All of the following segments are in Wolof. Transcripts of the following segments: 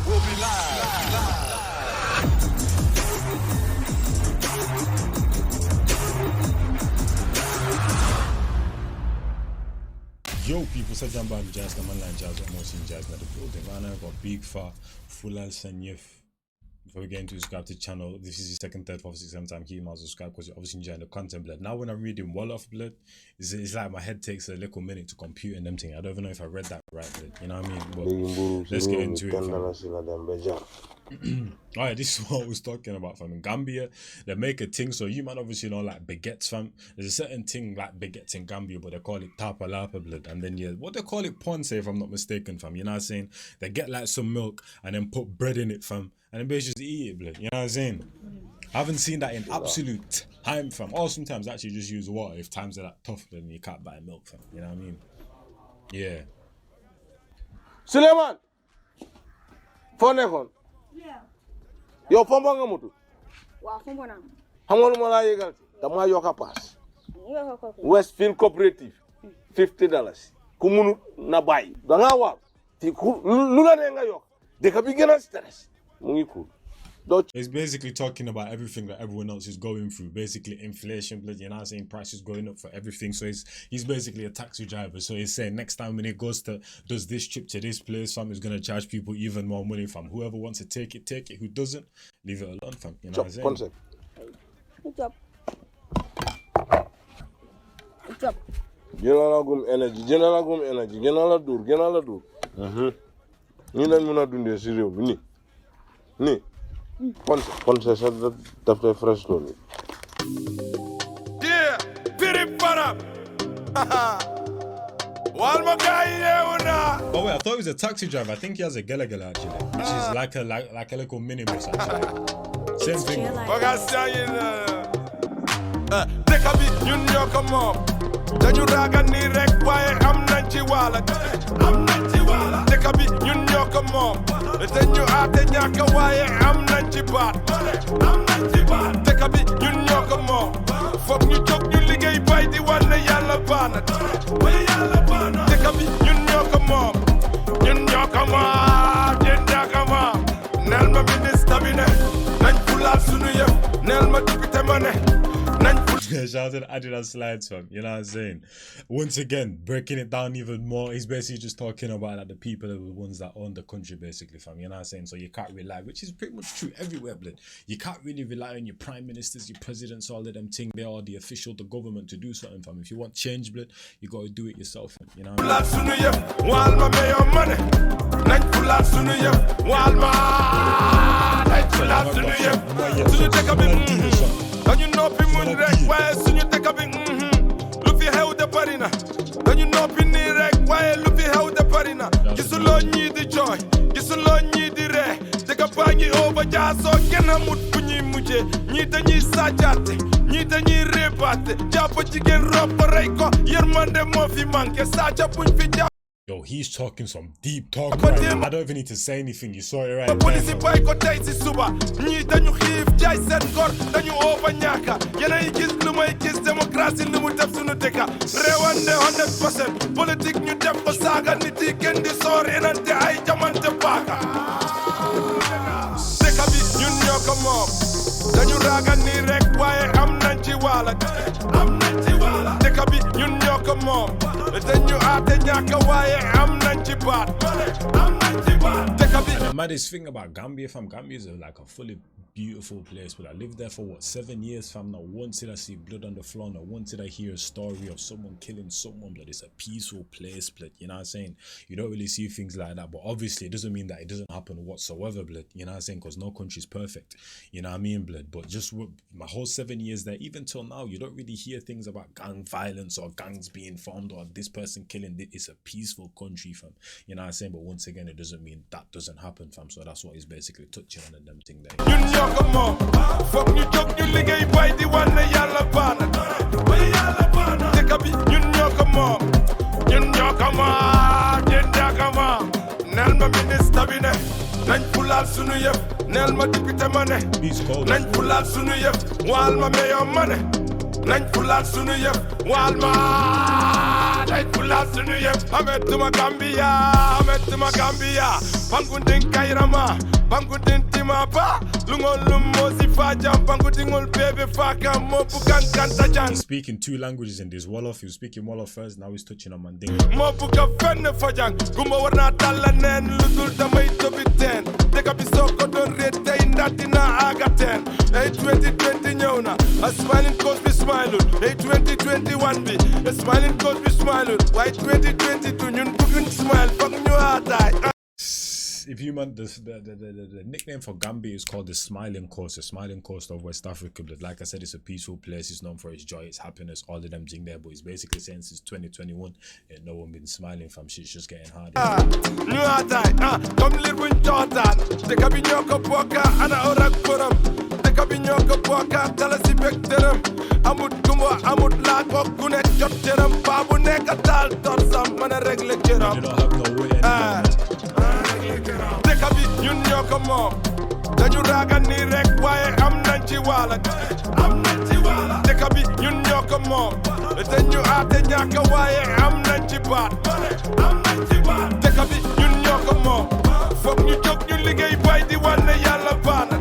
We'll be live. Yo, people, such a bad jazz, the man line jazz, MLC jazz, not the building. Right now, I've got BIGG FAA, Fulal Sunj Yeff. Before we get into subscribe to the channel, this is the second, third, fourth, sixth, seventh time you might subscribe because you're obviously enjoying the content, blood. Now, when I'm reading Wolof, blood, it's like my head takes a little minute to compute and them thing. I don't even know if I read that right, blood. You know what I mean? But let's get into it. Alright, this is what I was talking about, fam. In Gambia, they make a thing, so you might obviously know like baguettes, fam. There's a certain thing like baguettes in Gambia, but they call it tapa lapa, blood. And then what they call it ponce, if I'm not mistaken, fam. You know what I'm saying? They get like some milk and then put bread in it, fam. And then basically just eat it, blood. You know what I'm saying? I haven't seen that in absolute time, fam. Or sometimes actually just use water if times are that tough, then you can't buy milk, fam. You know what I mean? Yeah. Suleiman! Phone. Yo, fombo nga mutu. Wa fombo na. Hamolu mala yegal. Dama yoka pass. Westfield Cooperative. $50. Kumunu na bay. Danga wa. Ti lula nenga yok. De ka bigena stress. Mungi cool. It's basically talking about everything that everyone else is going through. Basically inflation, you know what I'm saying, prices going up for everything. So he's basically a taxi driver. So he's saying next time when he does this trip to this place, fam, is gonna charge people even more money, fam. Whoever wants to take it, take it. Who doesn't, leave it alone, fam. You know what I'm saying? Concept. Good job. Good job. General energy. General dur. Ni lañ mëna dundé ci réew mi ni. Ponce sa daf lay fresh loolu. Yeah, very para. Walma guy yeuna. Oh wait, I thought he was a taxi driver. I think he has a gala actually, which is like a little minibus actually. Same thing. Take a bit, you know, come on. Dañu raga ni rek waye am nañ ci wala. Take a bit, you know, come on. Dañu até ñaka waye am nañ ci baat. Take a bit, you know, come on. Fokk ñu jóg ñu liggéey bay di wane Yàlla baana. Take a bit, you know, come on. Nel ma ministre bi ne nañ Fulal Sunj Yeff. Nel ma député ma ne nañ Shout out to Adidas Slides, fam. You know what I'm saying? Once again, breaking it down even more. He's basically just talking about like the people are the ones that own the country, basically, fam. You know what I'm saying? So you can't rely, which is pretty much true everywhere, blood. You can't really rely on your prime ministers, your presidents, all of them thing. They are the official, the government to do something, fam. If you want change, blood, you got to do it yourself, fam. You know what I mean? Dañu noppi muñ rek waaye suñu dëkk bi lu fi xew de bari na dañu noppi nii rek waaye lu fi xew de bari na gisuloo ñii di jooy gisuloo ñii di ree dëkk baa ngi over jaasoo kenn amut fu ñuy mujjee ñii dañuy sàccaate ñii dañuy réebaate jàpp jigéen rob rey ko yërmande moo fi manqué sàcca buñ fi jàpp. Yo, he's talking some deep talk right now. I don't even need to say anything. You saw it right there. Police bay ko tay ci suba ñi dañu xiif jaay seen ngor dañu over ñaaka yéenay gis lu may gis démocratie lu mu def suñu dëkka réewande 100% politique ñu def ko saaga nit yi kenn di soor enante ay jamante paaka dëkka bi ñun ñoo ko moom dañu raaga nii rek waaye am nañ ci wàlla dëkka bi ñun ñoo ko moom dañu aate ñaaka waaye am nañ ci baat dëkka bi. The maddest thing about Gambia, fam, Gambia is like a fully beautiful place, but I lived there for what, 7 years, fam. Not once did I see blood on the floor, not once did I hear a story of someone killing someone, but it's a peaceful place, blood. You know what I'm saying? You don't really see things like that, but obviously it doesn't mean that it doesn't happen whatsoever, blood. You know what I'm saying? Because no country's perfect. You know what I mean, blood? But just my whole 7 years there, even till now, you don't really hear things about gang violence or gangs being formed or this person killing. It's a peaceful country, fam. You know what I'm saying? But once again, it doesn't mean that doesn't happen, fam. So that's what he's basically touching on and them thing there. Fuck ñu jóg ñu liggéey bay di wane Yàlla baana dëkk bi ñun ñoo ko moom nel ma ministre bi ne nañ Fulal Sunj Yeff nel ma député ma ne nañ Fulal Sunj Yeff waal ma meyo ma ne nañ Fulal Sunj Yeff waal ma Hey, Fulal Sunj Yeff. Ametuma Gambia. Pangundin Kairama. Pangundin Timapa. Lungolum Mosi Fajam. Pangundin Ol Bebe Faka. Mopukan Kantajan. Speaking 2 languages in this Wolof. He was speaking Wolof first, now he's touching on Mandingo. Mopuka Fenne Fajang. Gumba Warna Talanen. Lutul Damay Tobiten. Take up his soko don't rete in that in Agaten. Hey, 2020 Nyona. A smiling cause be smiling. Hey, 2021 be. A smiling cause be smiling. Why 2022 you couldn't smile? Fuck you hard eye. If you want the nickname for Gambia is called the Smiling Coast, the Smiling Coast of West Africa. But like I said, it's a peaceful place. It's known for its joy, its happiness, all of them thing there. But it's basically saying since 2021, no one been smiling from shit's just getting harder. New hard eye. Come live with Jordan. Take a binyoko poka and a orak forum. Take a binyoko poka, tell us if them. Amut kumwa, amut lag, kunet jot jeram. Babu neka tal, torsam, mana regle jeram. You don't have no way anymore. Take a bit, you know, come on. Then you rag and direct, why I'm Nanchiwala. Take a bit, you know, come on. Then you are the Yaka, why I'm Nanchibat. Take a bit, you know, come on. Fuck you, joke, you ligay by the one, the Yalabana.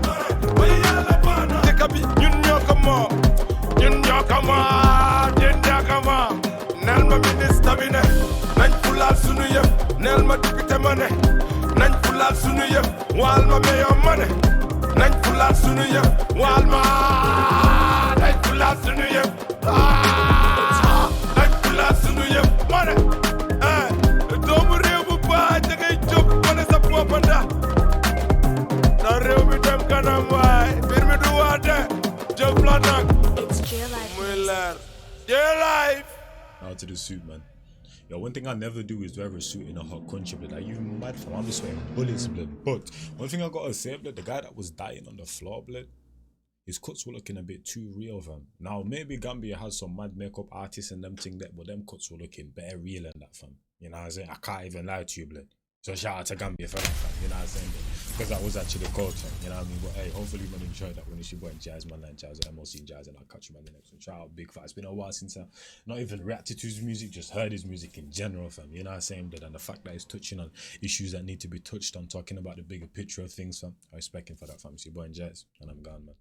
Take a bit, you know, come on. You know, come on. Nelma Minister, Fulal Sunj Yeff. Nelma Tukitamane. Fulal Sunj Yeff, Walma mayor money. Fulal Sunj Yeff, Walma. Fulal Sunj Yeff, Fulal Sunj Yeff, money. Doomu réew bu baax da ngay jóg wane sa bopp ndax na réew mi dem kanam waay mbir mi du waate jëf la nag muy leer J-Life. Out to the suit, man. Yo, one thing I never do is wear a suit in a hot country, but like, you mad fam, I'm just sweating bullets, blood. But one thing I gotta say, blood, the guy that was dying on the floor, blood, his cuts were looking a bit too real, fam. Now, maybe Gambia has some mad makeup artists and them thing that, but them cuts were looking better real than that, fam. You know what I'm saying? I can't even lie to you, blood. So shout out to Gambia for that, fam. You know what I'm saying? Because that was actually cold, fam. You know what I mean? But hey, hopefully you enjoyed that when it's your boy Jazz, man, like Jazz, MLC Jazz, and I'll catch you man the next one. Shout out Big Fat. It's been a while since I not even reacted to his music, just heard his music in general, fam. You know what I'm saying? But and the fact that he's touching on issues that need to be touched on, talking about the bigger picture of things, fam. I respect him for that, fam. It's your boy Jazz, and I'm gone, man.